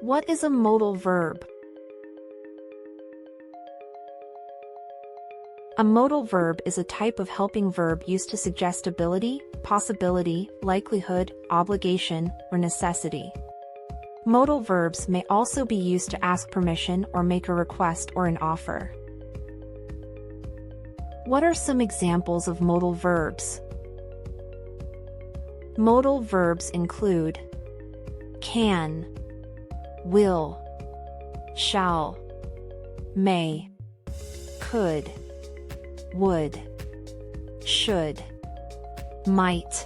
What is a modal verb? A modal verb is a type of helping verb used to suggest ability, possibility, likelihood, obligation, or necessity. Modal verbs may also be used to ask permission or make a request or an offer. What are some examples of modal verbs? Modal verbs include can, will, shall, may, could, would, should, might,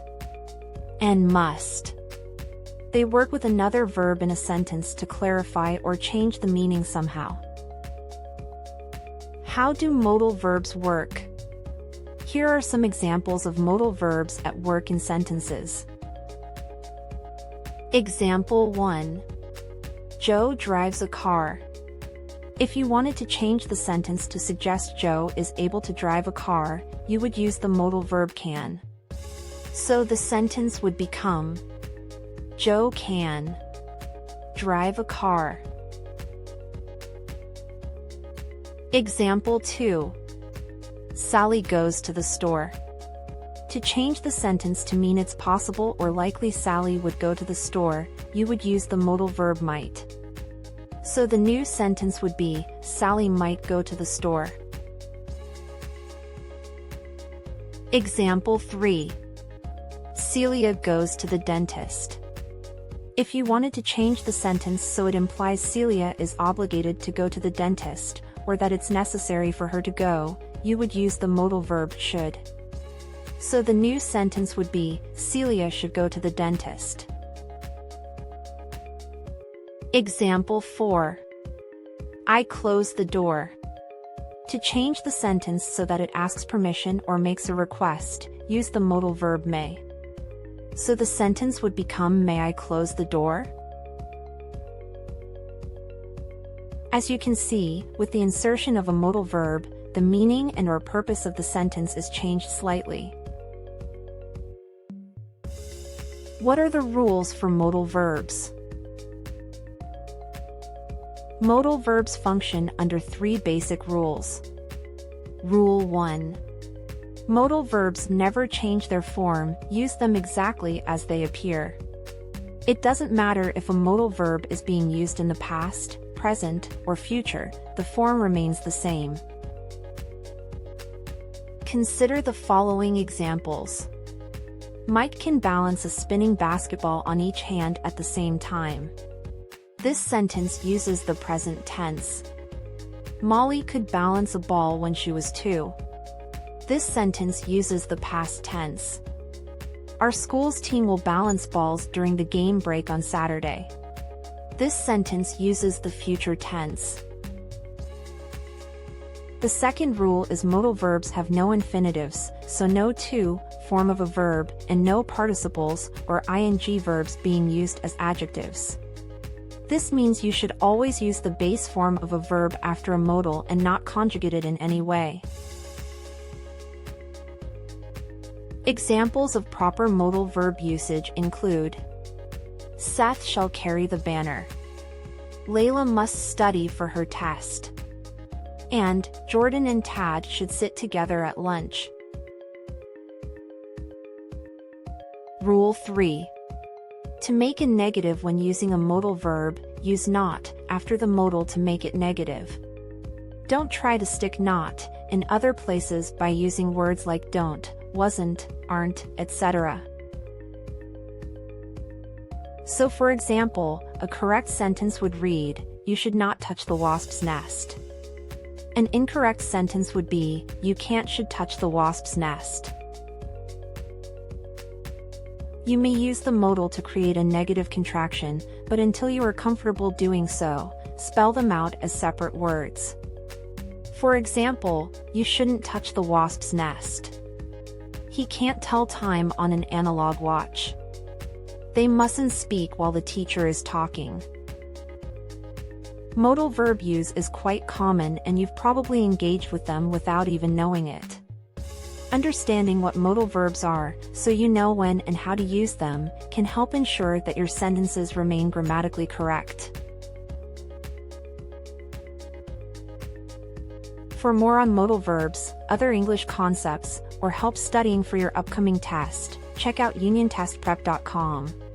and must. They work with another verb in a sentence to clarify or change the meaning somehow. How do modal verbs work? Here are some examples of modal verbs at work in sentences. Example 1. Joe drives a car. If you wanted to change the sentence to suggest Joe is able to drive a car, you would use the modal verb can. So the sentence would become, Joe can drive a car. Example 2. Sally goes to the store. To change the sentence to mean it's possible or likely Sally would go to the store, you would use the modal verb might. So the new sentence would be, Sally might go to the store. Example 3. Celia goes to the dentist. If you wanted to change the sentence so it implies Celia is obligated to go to the dentist, or that it's necessary for her to go, you would use the modal verb should. So the new sentence would be, Celia should go to the dentist. Example 4. I close the door. To change the sentence so that it asks permission or makes a request, use the modal verb may. So the sentence would become, May I close the door? As you can see, with the insertion of a modal verb, the meaning and/or purpose of the sentence is changed slightly. What are the rules for modal verbs? Modal verbs function under 3 basic rules. Rule 1. Modal verbs never change their form, use them exactly as they appear. It doesn't matter if a modal verb is being used in the past, present, or future, the form remains the same. Consider the following examples. Mike can balance a spinning basketball on each hand at the same time. This sentence uses the present tense. Molly could balance a ball when she was 2. This sentence uses the past tense. Our school's team will balance balls during the game break on Saturday. This sentence uses the future tense. The second rule is modal verbs have no infinitives, so no to form of a verb, and no participles or ing verbs being used as adjectives. This means you should always use the base form of a verb after a modal and not conjugate it in any way. Examples of proper modal verb usage include Seth shall carry the banner. Layla must study for her test. And Jordan and Tad should sit together at lunch. Rule 3. To make a negative when using a modal verb, use not after the modal to make it negative. Don't try to stick not in other places by using words like don't, wasn't, aren't, etc. So for example, a correct sentence would read, You should not touch the wasp's nest. An incorrect sentence would be, You can't should touch the wasp's nest. You may use the modal to create a negative contraction, but until you are comfortable doing so, spell them out as separate words. For example, you shouldn't touch the wasp's nest. He can't tell time on an analog watch. They mustn't speak while the teacher is talking. Modal verb use is quite common and you've probably engaged with them without even knowing it. Understanding what modal verbs are, so you know when and how to use them, can help ensure that your sentences remain grammatically correct. For more on modal verbs, other English concepts, or help studying for your upcoming test, check out uniontestprep.com.